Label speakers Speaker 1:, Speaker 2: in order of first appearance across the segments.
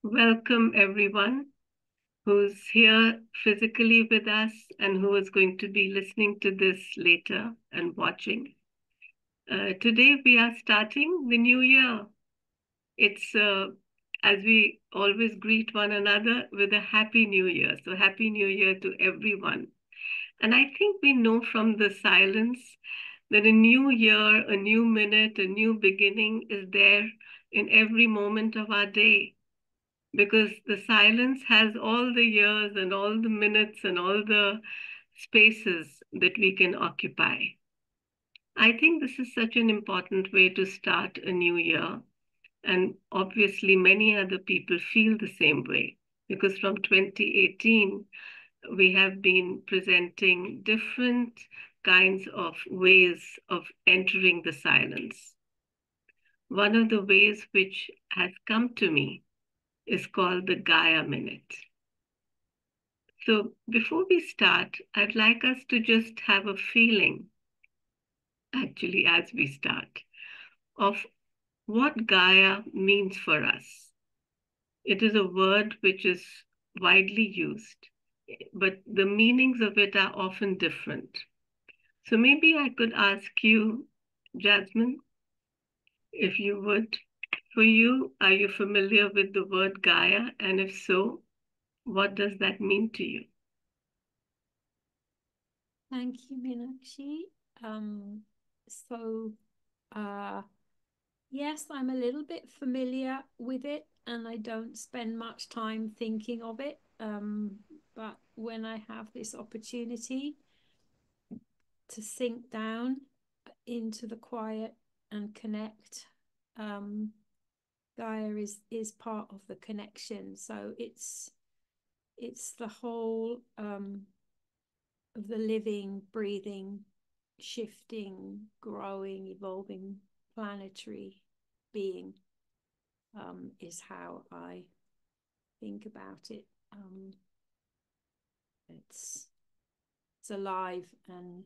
Speaker 1: Welcome everyone who's here physically with us and who is going to be listening to this later and watching. Today we are starting the new year. It's as we always greet one another with a happy new year. So happy new year to everyone. And I think we know from the silence that a new year, a new minute, a new beginning is there in every moment of our day, because the silence has all the years and all the minutes and all the spaces that we can occupy. I think this is such an important way to start a new year. And obviously, many other people feel the same way, because from 2018, we have been presenting different kinds of ways of entering the silence. One of the ways which has come to me is called the Gaia Minute. So before we start, I'd like us to just have a feeling, actually, as we start, of what Gaia means for us. It is a word which is widely used, but the meanings of it are often different. So maybe I could ask you, Jasmine, if you would, for you, are you familiar with the word Gaia? And if so, what does that mean to you?
Speaker 2: Thank you, Meenakshi. Yes, I'm a little bit familiar with it, and I don't spend much time thinking of it. But when I have this opportunity to sink down into the quiet and connect, Gaia is part of the connection. So it's the whole of the living, breathing, shifting, growing, evolving planetary being, is how I think about it. It's alive and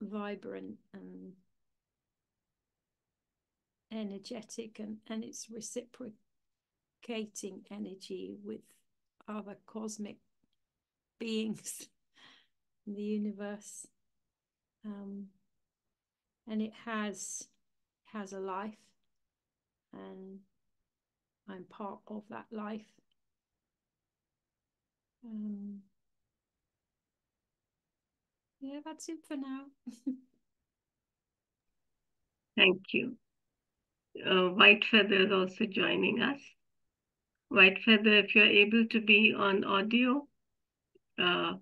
Speaker 2: vibrant and energetic, and it's reciprocating energy with other cosmic beings in the universe, and it has a life, and I'm part of that life. Yeah, that's it for now.
Speaker 1: Thank you. White Feather is also joining us. White Feather, if you're able to be on audio, can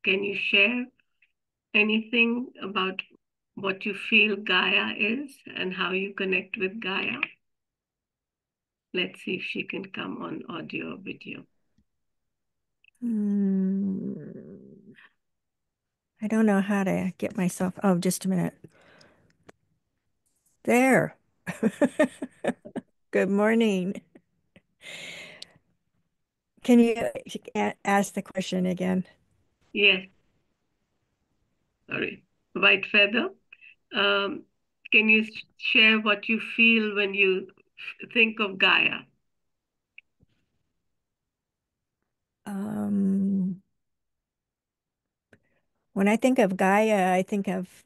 Speaker 1: you share anything about what you feel Gaia is and how you connect with Gaia? Let's see if she can come on audio or video.
Speaker 3: I don't know how to get myself. Oh, just a minute. There. Good morning. Can you ask the question again?
Speaker 1: Yes. Sorry. White Feather, can you share what you feel when you think of Gaia?
Speaker 3: When I think of Gaia, I think of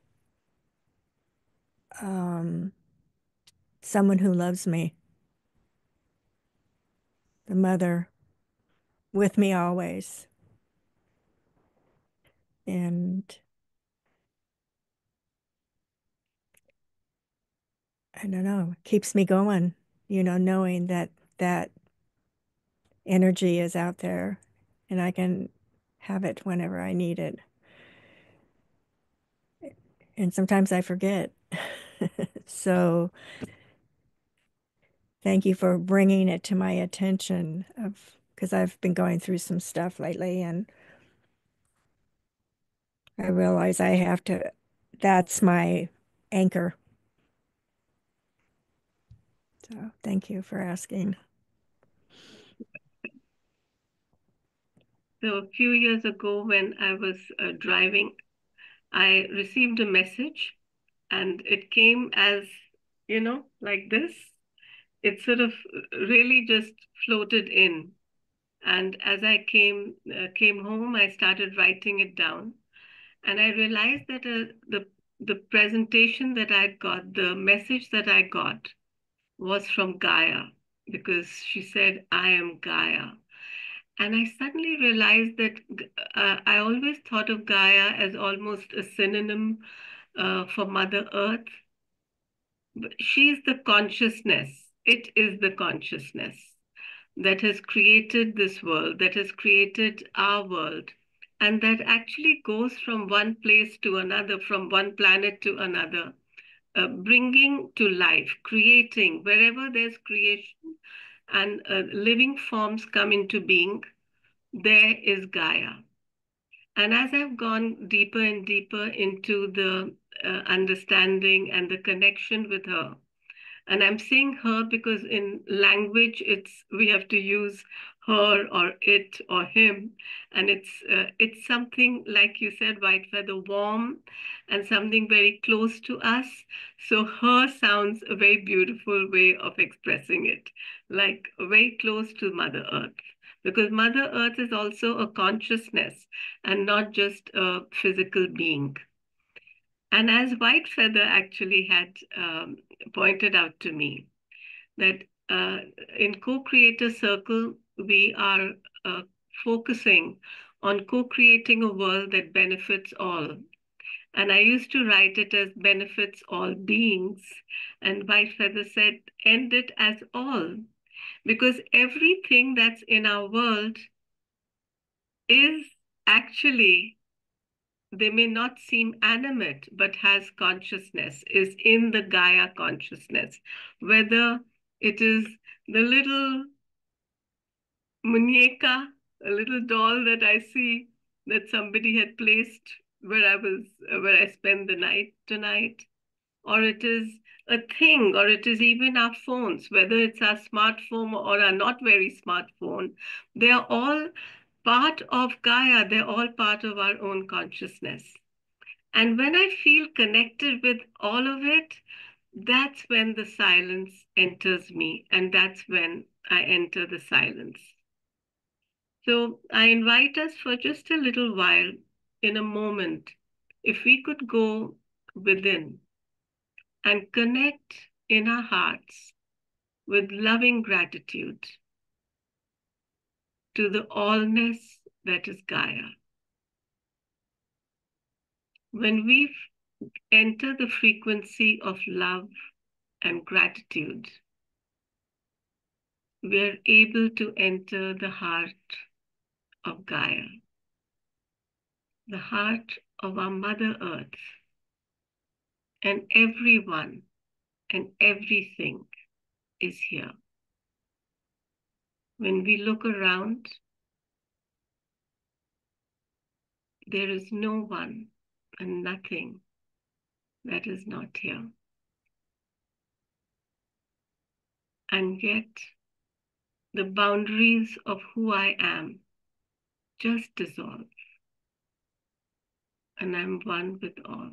Speaker 3: someone who loves me, the mother with me always. And I don't know, keeps me going, knowing that that energy is out there and I can have it whenever I need it. And sometimes I forget. So thank you for bringing it to my attention, because I've been going through some stuff lately, and I realize that's my anchor. So thank you for asking.
Speaker 1: So a few years ago, when I was driving, I received a message, and it came as, like this. it sort of really just floated in. And as I came home, I started writing it down. And I realized that the presentation that I got, the message that I got was from Gaia, because she said, I am Gaia. And I suddenly realized that I always thought of Gaia as almost a synonym for Mother Earth. But she's the consciousness. It is the consciousness that has created this world, that has created our world, and that actually goes from one place to another, from one planet to another, bringing to life, creating, wherever there's creation and living forms come into being, there is Gaia. And as I've gone deeper and deeper into the understanding and the connection with her, and I'm saying her because in language, we have to use her or it or him, and it's something like you said, white feather, warm, and something very close to us. So her sounds a very beautiful way of expressing it, like very close to Mother Earth, because Mother Earth is also a consciousness and not just a physical being. And as White Feather actually had pointed out to me, that in Co-Creator Circle, we are focusing on co-creating a world that benefits all. And I used to write it as benefits all beings. And White Feather said, end it as all. Because everything that's in our world is actually, they may not seem animate, but has consciousness, is in the Gaia consciousness. Whether it is the little muñeca, a little doll that I see that somebody had placed where I spend the night tonight, or it is a thing, or it is even our phones, whether it's our smartphone or our not very smartphone, they are all part of Gaia. They're all part of our own consciousness. And when I feel connected with all of it, that's when the silence enters me, and that's when I enter the silence. So I invite us for just a little while, in a moment, if we could go within and connect in our hearts with loving gratitude to the allness that is Gaia. When we enter the frequency of love and gratitude, we are able to enter the heart of Gaia, the heart of our Mother Earth, and everyone and everything is here. When we look around, there is no one and nothing that is not here. And yet, the boundaries of who I am just dissolve, and I'm one with all.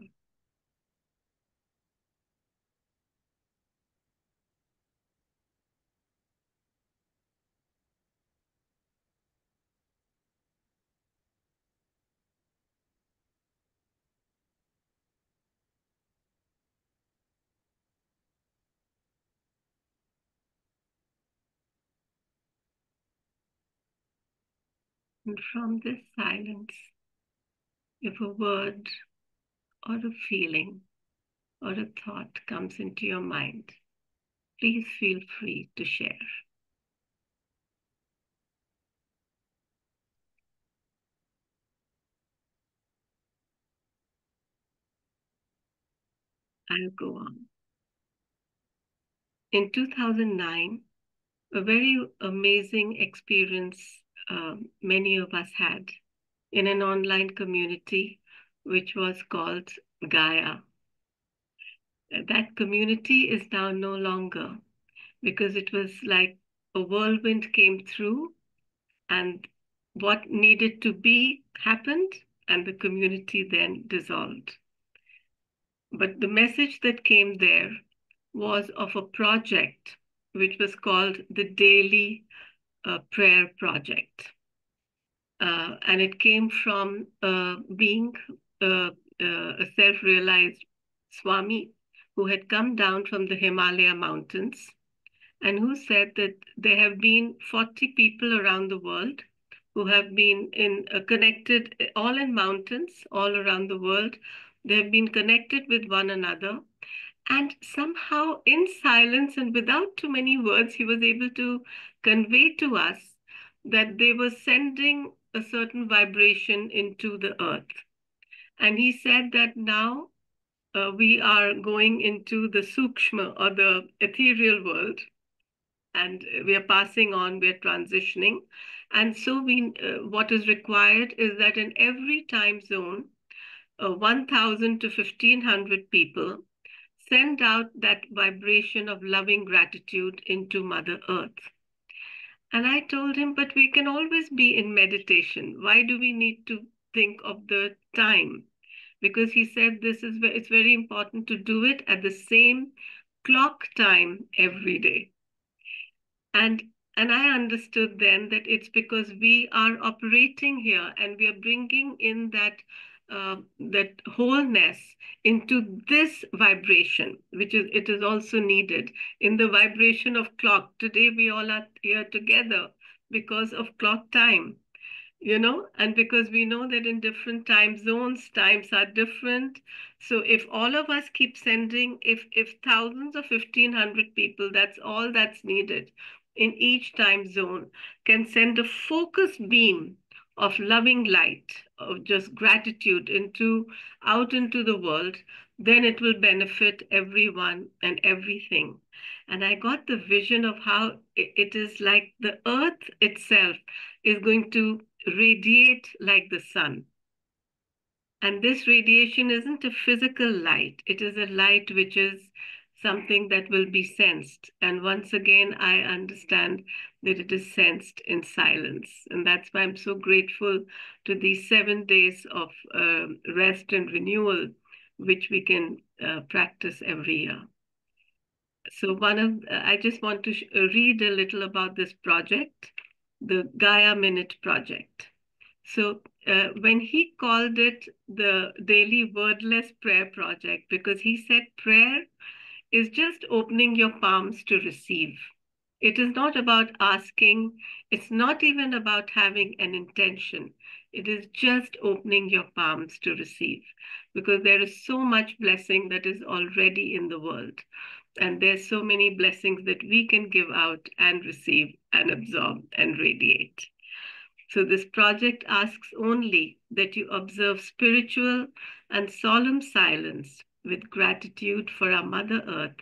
Speaker 1: And from this silence, if a word or a feeling or a thought comes into your mind, please feel free to share. I'll go on. In 2009, a very amazing experience many of us had in an online community, which was called Gaia. That community is now no longer, because it was like a whirlwind came through, and what needed to be happened, and the community then dissolved. But the message that came there was of a project which was called the Daily Prayer Project. And it came from being a self-realized Swami who had come down from the Himalaya mountains and who said that there have been 40 people around the world who have been connected, all in mountains, all around the world. They have been connected with one another. And somehow in silence and without too many words, he was able to convey to us that they were sending a certain vibration into the earth. And he said that now we are going into the sukshma or the ethereal world, and we are passing on, we are transitioning. And so what is required is that in every time zone, 1,000 to 1,500 people send out that vibration of loving gratitude into Mother Earth. And I told him, but we can always be in meditation. Why do we need to think of the time? Because he said it's very important to do it at the same clock time every day. And I understood then that it's because we are operating here and we are bringing in that wholeness into this vibration, it is also needed in the vibration of clock. Today we all are here together because of clock time, and because we know that in different time zones, times are different. So if all of us keep sending, if thousands of 1,500 people, that's all that's needed in each time zone, can send a focused beam of loving light, of just gratitude out into the world, then it will benefit everyone and everything. And I got the vision of how it is like the earth itself is going to radiate like the sun. And this radiation isn't a physical light. It is a light which is something that will be sensed. And once again, I understand that it is sensed in silence. And that's why I'm so grateful to these 7 days of rest and renewal, which we can practice every year. So I just want to read a little about this project, the Gaia Minute project. So when he called it the Daily Wordless Prayer Project, because he said prayer is just opening your palms to receive. It is not about asking. It's not even about having an intention. It is just opening your palms to receive, because there is so much blessing that is already in the world. And there's so many blessings that we can give out and receive and absorb and radiate. So this project asks only that you observe spiritual and solemn silence with gratitude for our Mother Earth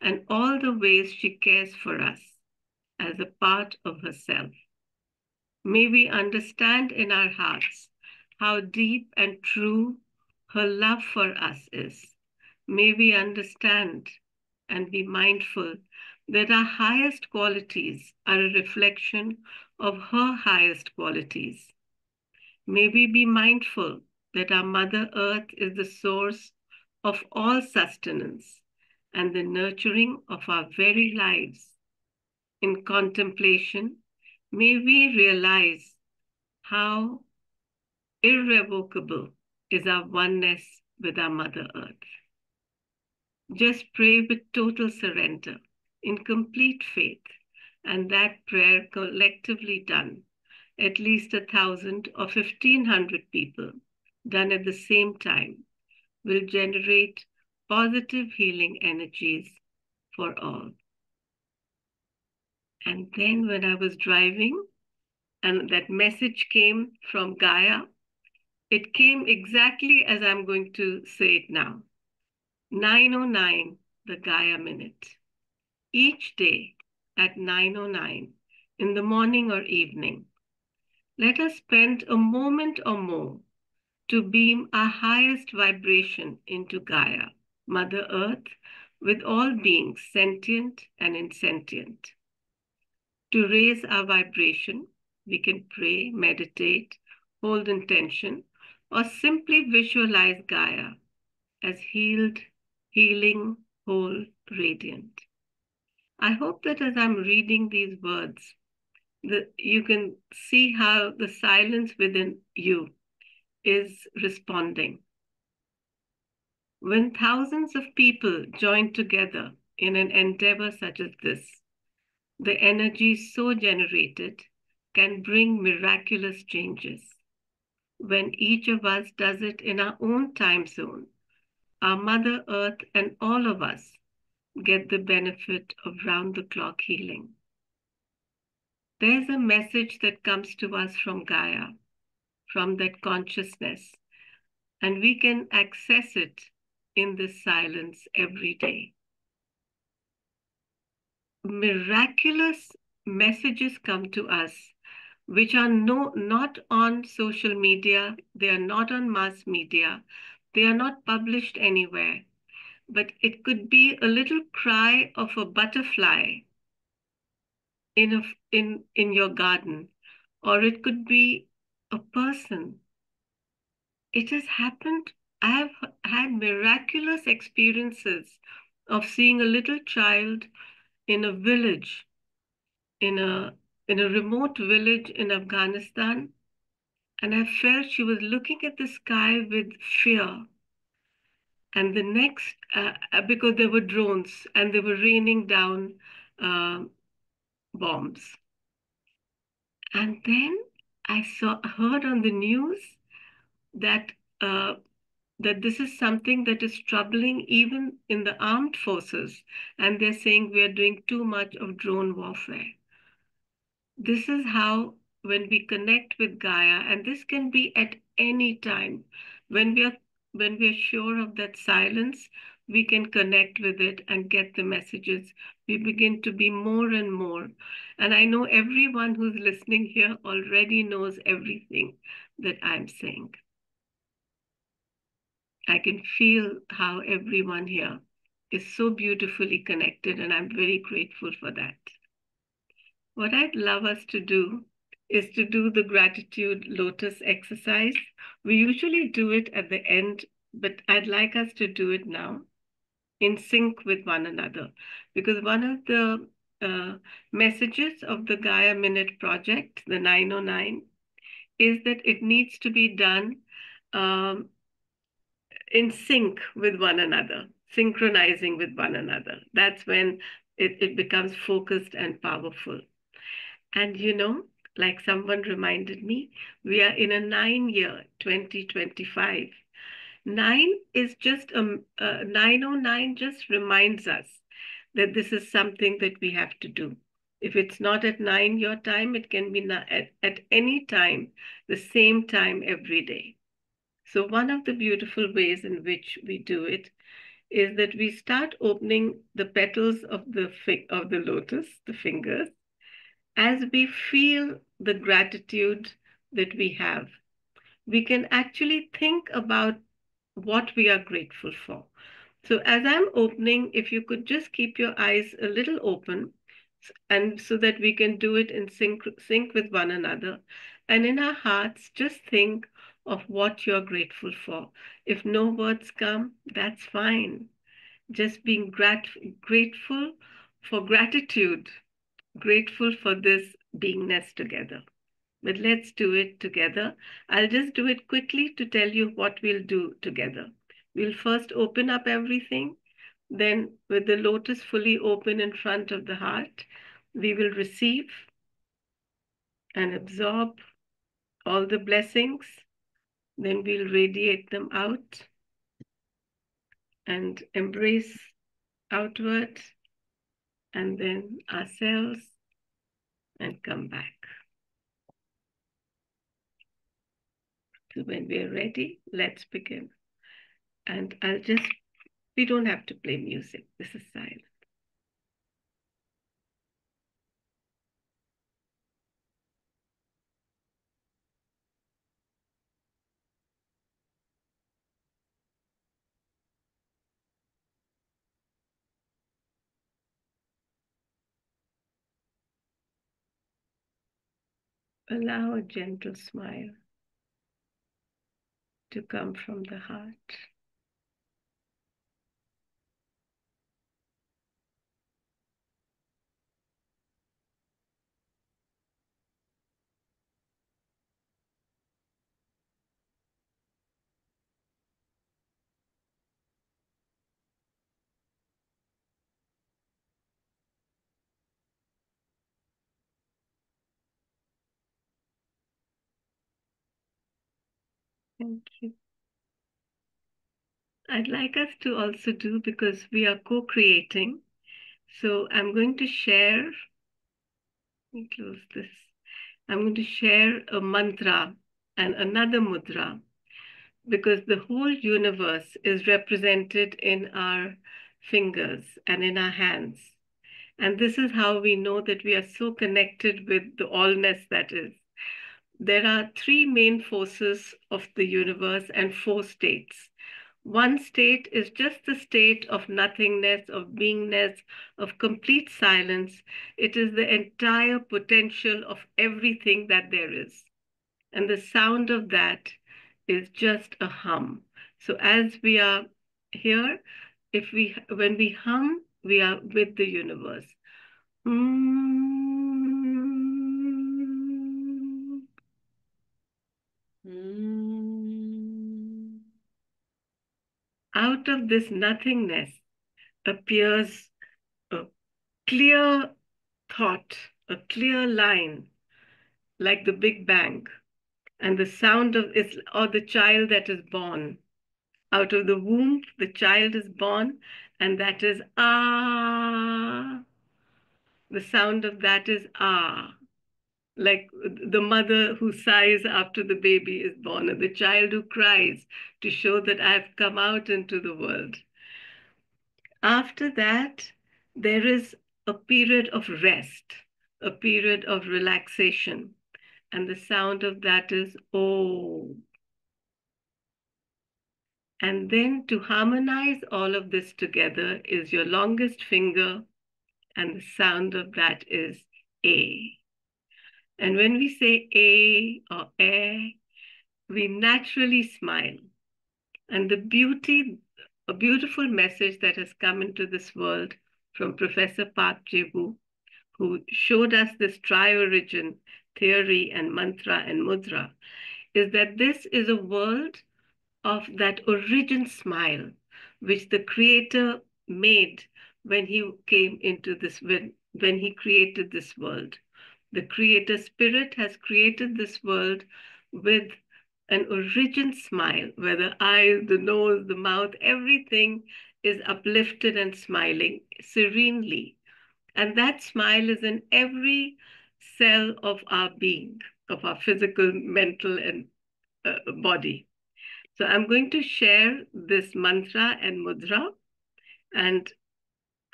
Speaker 1: and all the ways she cares for us as a part of herself. May we understand in our hearts how deep and true her love for us is. May we understand and be mindful that our highest qualities are a reflection of her highest qualities. May we be mindful that our Mother Earth is the source of all sustenance and the nurturing of our very lives. In contemplation, may we realize how irrevocable is our oneness with our Mother Earth. Just pray with total surrender, in complete faith, and that prayer collectively done, at least 1,000 or 1,500 people done at the same time, will generate positive healing energies for all. And then when I was driving and that message came from Gaia, it came exactly as I'm going to say it now. 9:09, the Gaia Minute. Each day at 9:09 in the morning or evening, let us spend a moment or more to beam our highest vibration into Gaia, Mother Earth, with all beings sentient and insentient. To raise our vibration, we can pray, meditate, hold intention, or simply visualize Gaia as healed, healing, whole, radiant. I hope that as I'm reading these words, you can see how the silence within you is responding. When thousands of people join together in an endeavor such as this, the energy so generated can bring miraculous changes. When each of us does it in our own time zone, our Mother Earth and all of us get the benefit of round-the-clock healing. There's a message that comes to us from Gaia, from that consciousness, and we can access it in this silence every day. Miraculous messages come to us which are not on social media, they are not on mass media, they are not published anywhere, but it could be a little cry of a butterfly in your garden, or it could be a person. It has happened. I have had miraculous experiences of seeing a little child in a village, in a remote village in Afghanistan, and I felt she was looking at the sky with fear. And the next, because there were drones and they were raining down bombs. And then I heard on the news that that this is something that is troubling even in the armed forces, and they're saying we are doing too much of drone warfare. This is how, when we connect with Gaia, and this can be at any time, when we are sure of that silence, we can connect with it and get the messages. We begin to be more and more. And I know everyone who's listening here already knows everything that I'm saying. I can feel how everyone here is so beautifully connected, and I'm very grateful for that. What I'd love us to do is to do the gratitude lotus exercise. We usually do it at the end, but I'd like us to do it now in sync with one another, because one of the messages of the Gaia Minute project, the 909, is that it needs to be done in sync with one another, synchronizing with one another. That's when it becomes focused and powerful. And like someone reminded me, we are in a 9-year, 2025. 9 is just 909 just reminds us that this is something that we have to do. If it's not at 9 your time, it can be at any time, the same time every day. So one of the beautiful ways in which we do it is that we start opening the petals of the lotus, the fingers, as we feel the gratitude that we have. We can actually think about what we are grateful for. So as I'm opening, if you could just keep your eyes a little open, and so that we can do it in sync with one another. And in our hearts, just think of what you're grateful for. If no words come, that's fine. Just being grateful for gratitude, grateful for this beingness together. But let's do it together. I'll just do it quickly to tell you what we'll do together. We'll first open up everything. Then, with the lotus fully open in front of the heart, we will receive and absorb all the blessings. Then we'll radiate them out and embrace outward, and then ourselves, and come back. So when we're ready, let's begin. And we don't have to play music. This is silent. Allow a gentle smile to come from the heart. Thank you. I'd like us to also do, because we are co-creating, so I'm going to share, let me close this. I'm going to share a mantra and another mudra, because the whole universe is represented in our fingers and in our hands. And this is how we know that we are so connected with the allness that is. There are three main forces of the universe and four states. One state is just the state of nothingness, of beingness, of complete silence. It is the entire potential of everything that there is. And the sound of that is just a hum. So as we are here, when we hum, we are with the universe. Out of this nothingness appears a clear thought, a clear line, like the Big Bang, and the sound of it, or the child that is born. Out of the womb, the child is born, and that is ah. The sound of that is ah. Like the mother who sighs after the baby is born, or the child who cries to show that I've come out into the world. After that, there is a period of rest, a period of relaxation, and the sound of that is oh. And then to harmonize all of this together is your longest finger, and the sound of that is A. And when we say A or A, we naturally smile. And a beautiful message that has come into this world from Professor Park Jae-woo, who showed us this tri-origin theory and mantra and mudra, is that this is a world of that origin smile, which the Creator made when he came into this, when he created this world. The Creator Spirit has created this world with an origin smile, where the eyes, the nose, the mouth, everything is uplifted and smiling serenely. And that smile is in every cell of our being, of our physical, mental, and body. So I'm going to share this mantra and mudra, and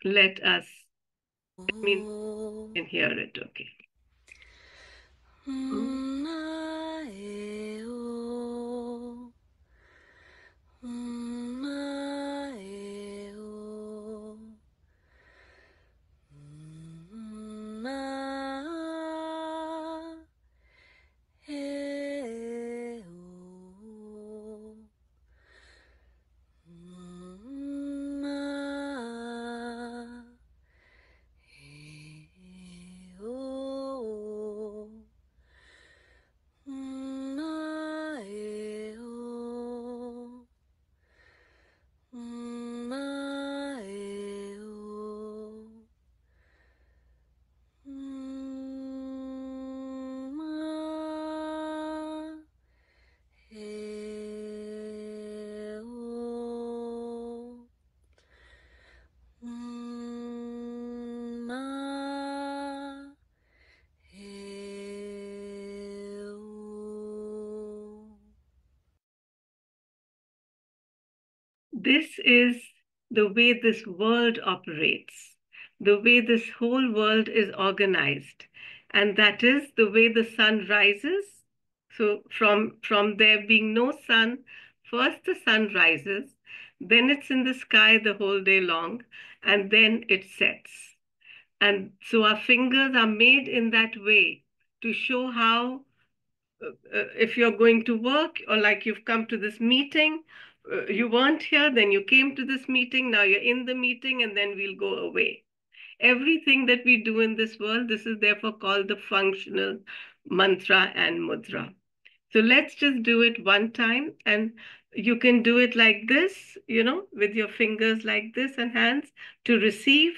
Speaker 1: let us, and hear it, okay. This is the way this world operates, the way this whole world is organized. And that is the way the sun rises. So from there being no sun, first the sun rises, then it's in the sky the whole day long, and then it sets. And so our fingers are made in that way to show how if you're going to work, or like you've come to this meeting, you weren't here, then you came to this meeting, now you're in the meeting, and then we'll go away. Everything that we do in this world, this is therefore called the functional mantra and mudra. So let's just do it one time, and you can do it like this, with your fingers like this and hands to receive.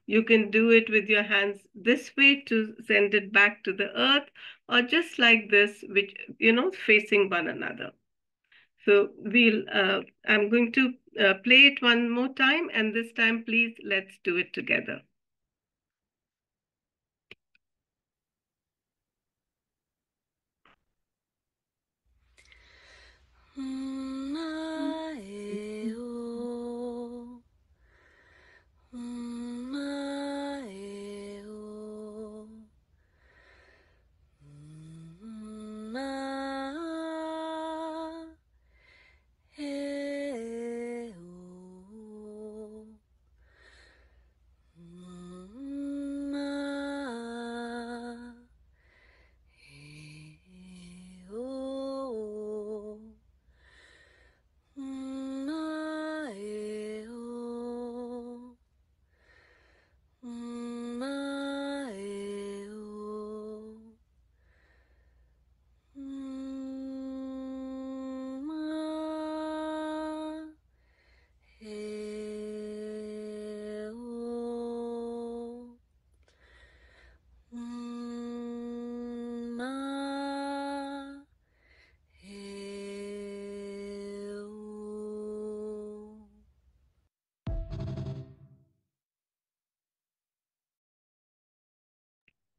Speaker 1: You can do it with your hands this way to send it back to the earth, or just like this, which, facing one another. So I'm going to play it one more time, and this time, please, let's do it together.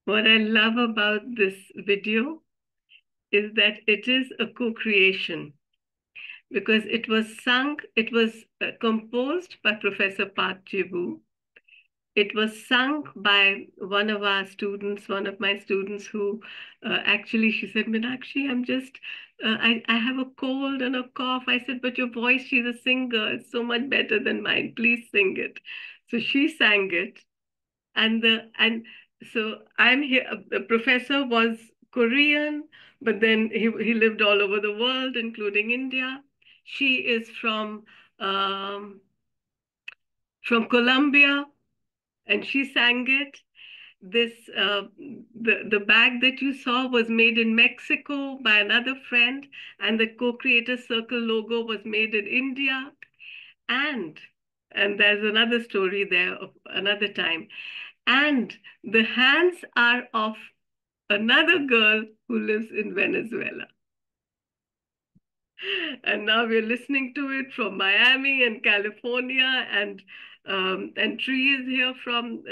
Speaker 1: What I love about this video is that it is a co-creation, because it was composed by Professor Park Ji-woo. It was sung by one of my students who actually, she said, Meenakshi, I have a cold and a cough. I said, but your voice, she's a singer. It's so much better than mine. Please sing it. So she sang it. And so I'm here. The professor was Korean, but then he lived all over the world, including India. She is from Colombia, and she sang it. This the bag that you saw was made in Mexico by another friend, and the Co-Creator Circle logo was made in India. And there's another story there of another time. And the hands are of another girl who lives in Venezuela. And now we're listening to it from Miami and California, and Tree is here from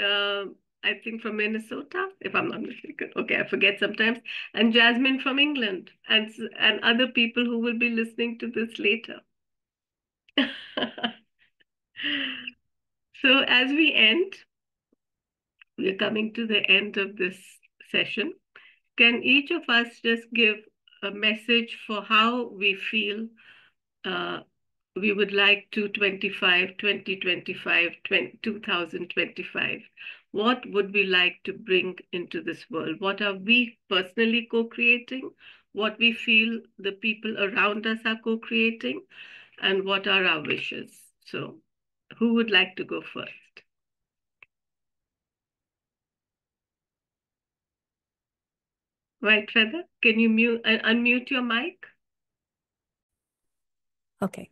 Speaker 1: I think from Minnesota, if I'm not mistaken. Okay, I forget sometimes. And Jasmine from England, and other people who will be listening to this later. So as we end, we're coming to the end of this session. Can each of us just give a message for how we feel we would like 2025? What would we like to bring into this world? What are we personally co-creating? What we feel the people around us are co-creating? And what are our wishes? So who would like to go first? White Feather, can you unmute your mic?
Speaker 3: Okay.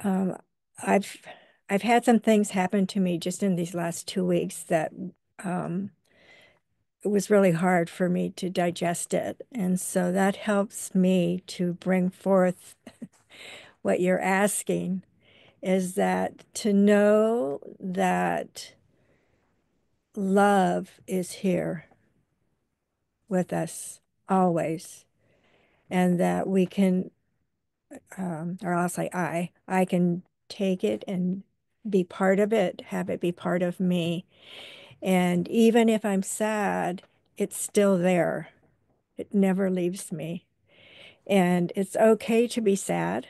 Speaker 3: I've had some things happen to me just in these last 2 weeks that it was really hard for me to digest it. And so that helps me to bring forth what you're asking, is that to know that love is here with us always, and that we can, or I'll say I can take it and be part of it, have it be part of me. And even if I'm sad, it's still there. It never leaves me. And it's okay to be sad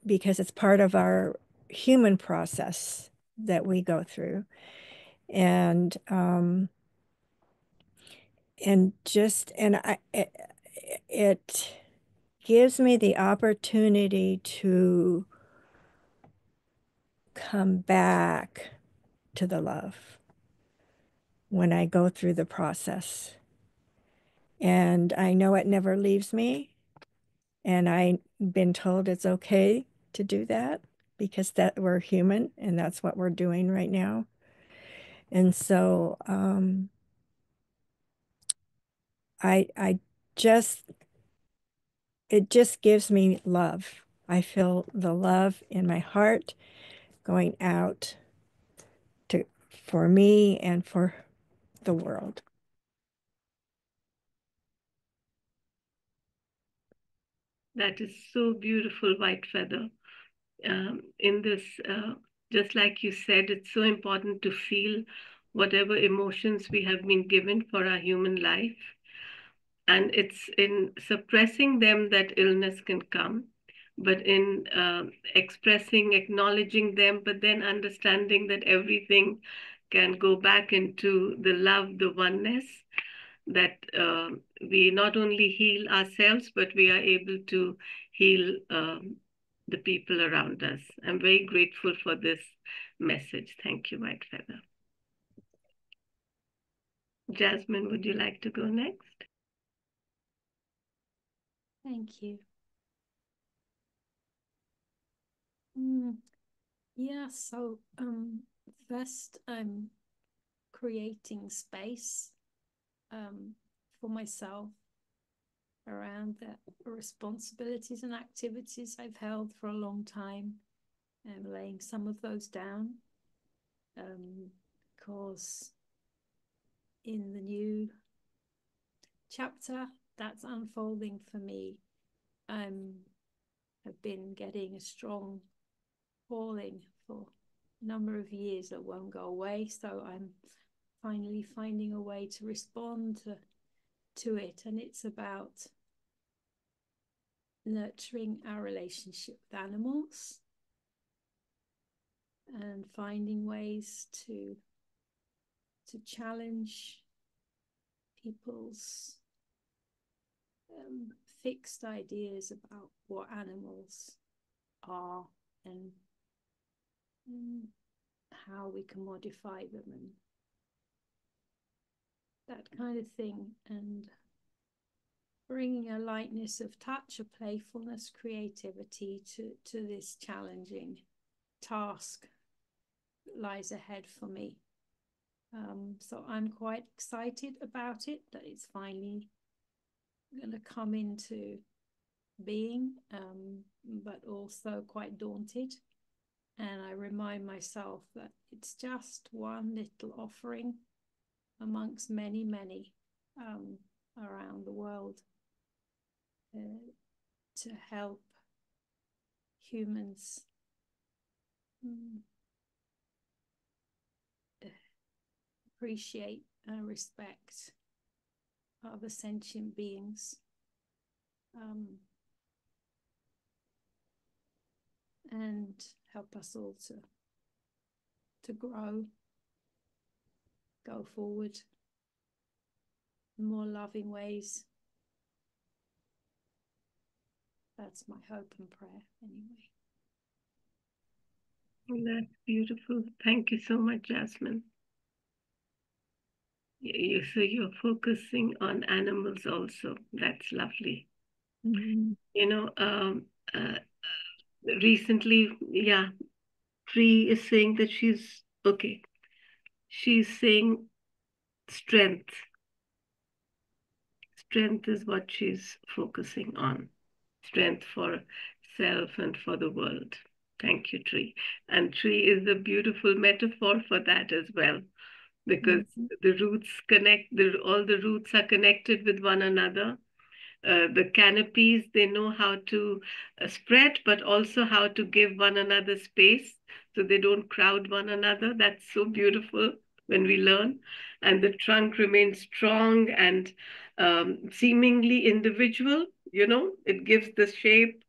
Speaker 3: because it's part of our human process that we go through. And it gives me the opportunity to come back to the love when I go through the process. And I know it never leaves me. And I've been told it's okay to do that because that we're human and that's what we're doing right now. And so I it just gives me love. I feel the love in my heart going out for me and for the world.
Speaker 1: That is so beautiful, White Feather. In this, just like you said, it's so important to feel whatever emotions we have been given for our human life. And it's in suppressing them that illness can come, but in expressing, acknowledging them, but then understanding that everything can go back into the love, the oneness, that we not only heal ourselves, but we are able to heal the people around us. I'm very grateful for this message. Thank you, White Feather. Jasmine, would you like to go next?
Speaker 2: Thank you. Yeah, so first I'm creating space for myself around the responsibilities and activities I've held for a long time, and laying some of those down, because in the new chapter that's unfolding for me, I've been getting a strong calling for a number of years that won't go away, so I'm finally finding a way to respond to it, and it's about nurturing our relationship with animals and finding ways to challenge people's fixed ideas about what animals are and how we can modify them and that kind of thing, and bringing a lightness of touch, a playfulness, creativity to this challenging task that lies ahead for me. So I'm quite excited about it, that it's finally going to come into being, but also quite daunted. And I remind myself that it's just one little offering amongst many, many around the world to help humans appreciate and respect other sentient beings, and help us all to grow, go forward in more loving ways. That's my hope and prayer, anyway.
Speaker 1: That's beautiful. Thank you so much, Jasmine. So you're focusing on animals also. That's lovely.
Speaker 3: Mm-hmm.
Speaker 1: You know, recently, yeah, Tree is saying that she's okay. She's saying strength. Strength is what she's focusing on. Strength for self and for the world. Thank you, Tree. And tree is a beautiful metaphor for that as well, because the roots connect, all the roots are connected with one another. The canopies, they know how to spread, but also how to give one another space so they don't crowd one another. That's so beautiful when we learn. And the trunk remains strong and seemingly individual, you know, it gives the shape.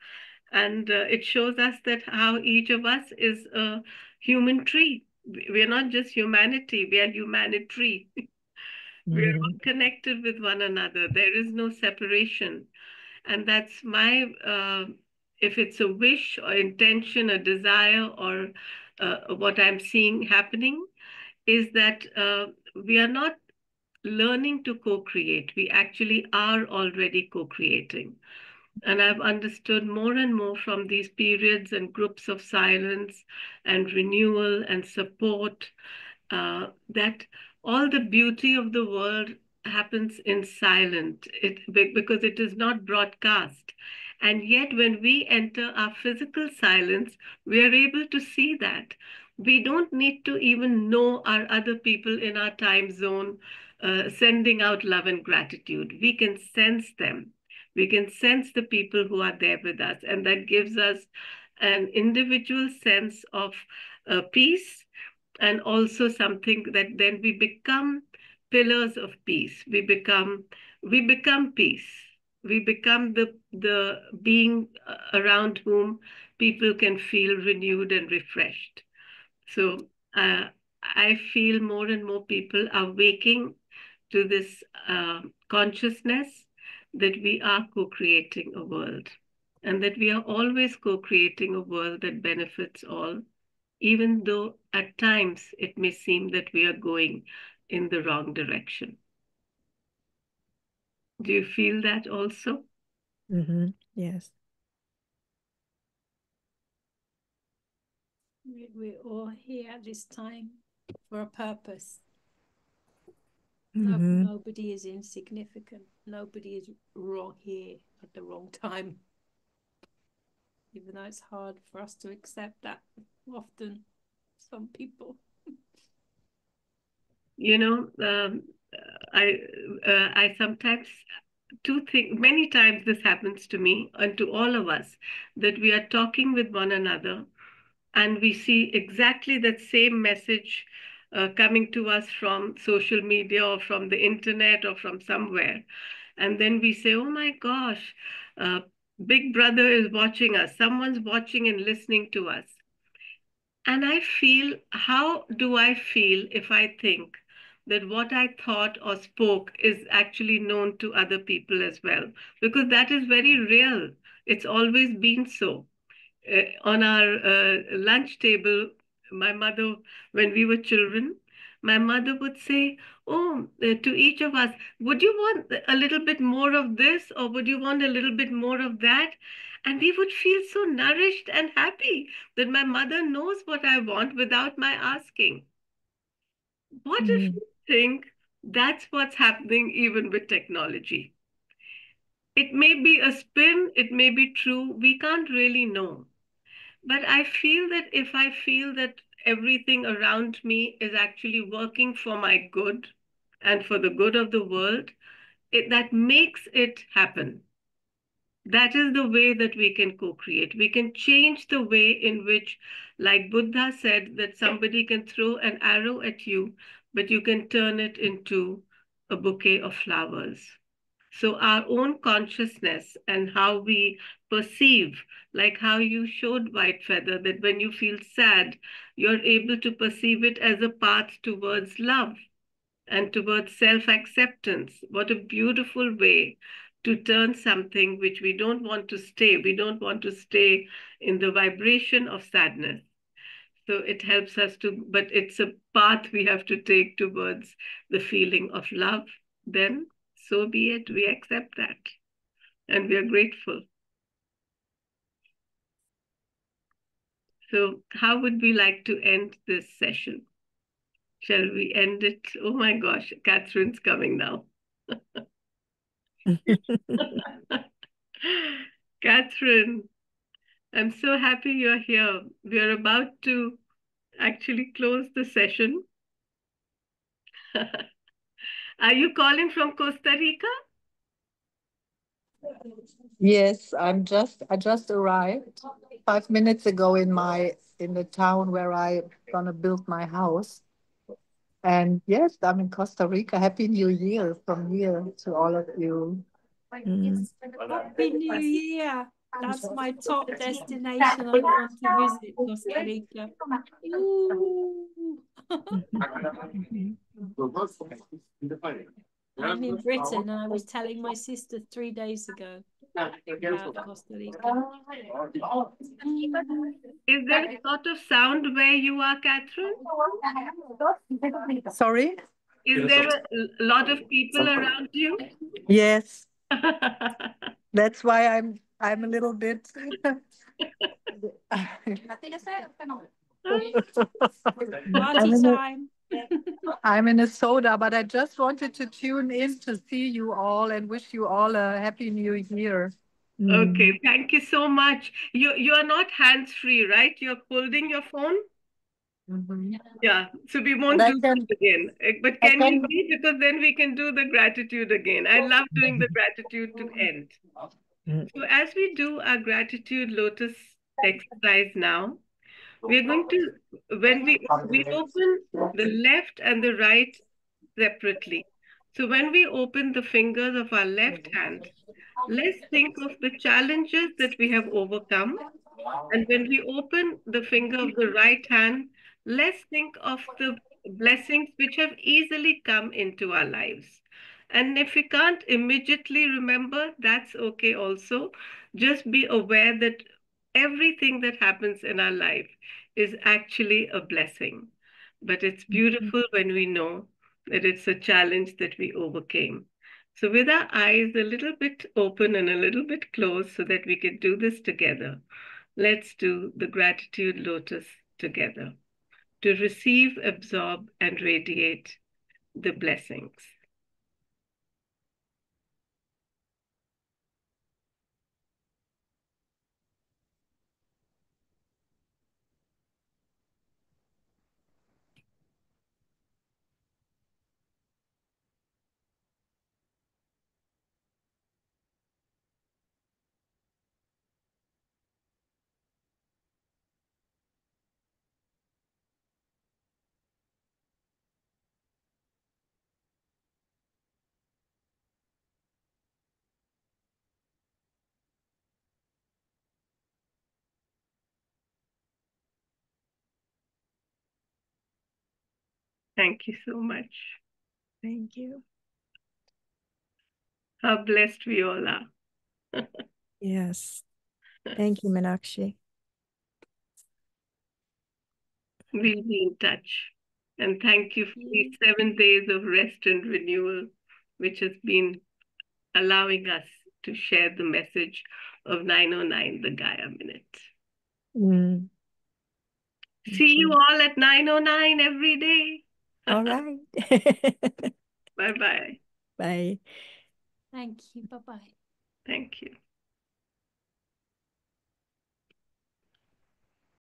Speaker 1: And it shows us that how each of us is a human tree. We are not just humanity, we are humanity. We are all connected with one another. There is no separation. And that's my, if it's a wish or intention, a desire, or what I'm seeing happening, is that we are not learning to co-create. We actually are already co-creating. And I've understood more and more from these periods and groups of silence and renewal and support that all the beauty of the world happens in silent, because it is not broadcast. And yet, when we enter our physical silence, we are able to see that. We don't need to even know our other people in our time zone sending out love and gratitude. We can sense them. We can sense the people who are there with us. And that gives us an individual sense of peace, and also something that then we become pillars of peace. We become peace. We become the being around whom people can feel renewed and refreshed. So I feel more and more people are waking to this consciousness that we are co-creating a world, and that we are always co-creating a world that benefits all, even though at times it may seem that we are going in the wrong direction. Do you feel that also?
Speaker 3: Mm-hmm. Yes.
Speaker 2: We're all here at this time for a purpose.
Speaker 3: Mm-hmm.
Speaker 2: Nobody is insignificant. Nobody is wrong here at the wrong time. Even though it's hard for us to accept that often, some people.
Speaker 1: You know, I sometimes many times this happens to me and to all of us, that we are talking with one another and we see exactly that same message coming to us from social media or from the internet or from somewhere. And then we say, oh my gosh, Big Brother is watching us. Someone's watching and listening to us. And I feel, how do I feel if I think that what I thought or spoke is actually known to other people as well? Because that is very real. It's always been so. On our lunch table, my mother, when we were children, my mother would say, oh, to each of us, would you want a little bit more of this, or would you want a little bit more of that? And we would feel so nourished and happy that my mother knows what I want without my asking. What if you think that's what's happening even with technology? It may be a spin, it may be true, we can't really know. But I feel that if I feel that everything around me is actually working for my good and for the good of the world, that makes it happen. That is the way that we can co-create. We can change the way in which, like Buddha said, that somebody can throw an arrow at you, but you can turn it into a bouquet of flowers. So our own consciousness and how we perceive, like how you showed White Feather, that when you feel sad, you're able to perceive it as a path towards love and towards self-acceptance. What a beautiful way to turn something which we don't want to stay. We don't want to stay in the vibration of sadness. So it helps us to, but it's a path we have to take towards the feeling of love. Then so be it. We accept that. And we are grateful. So how would we like to end this session? Shall we end it? Oh my gosh, Catherine's coming now. Catherine, I'm so happy you're here. We are about to actually close the session. Are you calling from Costa Rica?
Speaker 4: Yes, I just arrived 5 minutes ago in the town where I gonna build my house. And yes, I'm in Costa Rica. Happy New Year from here to all of you.
Speaker 2: Happy New Year. That's my top destination. I want to visit Costa Rica. Ooh. I'm in Britain, and I was telling my sister 3 days ago about Costa Rica.
Speaker 1: Is there a lot of sound where you are, Catherine?
Speaker 4: Sorry?
Speaker 1: Is there a lot of people around you?
Speaker 4: Yes. That's why I'm a little bit
Speaker 2: Party time.
Speaker 4: I'm in a soda, but I just wanted to tune in to see you all and wish you all a happy new year.
Speaker 1: Okay, thank you so much. You are not hands-free, right? You're holding your phone? Yeah, so we won't
Speaker 4: I
Speaker 1: do
Speaker 4: can,
Speaker 1: this again. But
Speaker 4: I
Speaker 1: can you
Speaker 4: can.
Speaker 1: be? Because then we can do the gratitude again. I love doing the gratitude to end. So as we do our gratitude lotus exercise now, we're going to, when we open the left and the right separately. So when we open the fingers of our left hand, let's think of the challenges that we have overcome. And when we open the finger of the right hand, let's think of the blessings which have easily come into our lives. And if we can't immediately remember, that's okay also. Just be aware that everything that happens in our life is actually a blessing. But it's beautiful when we know that it's a challenge that we overcame. So, with our eyes a little bit open and a little bit closed so that we can do this together, let's do the gratitude lotus together to receive, absorb, and radiate the blessings. Thank you so much.
Speaker 3: Thank you.
Speaker 1: How blessed we all are.
Speaker 3: Yes. Thank you, Meenakshi.
Speaker 1: We'll be in touch. And thank you for these 7 days of rest and renewal, which has been allowing us to share the message of 909, the Gaia Minute. See you all at 909 every day.
Speaker 3: All right.
Speaker 1: Bye-bye.
Speaker 3: Bye.
Speaker 2: Thank you. Bye-bye.
Speaker 1: Thank you.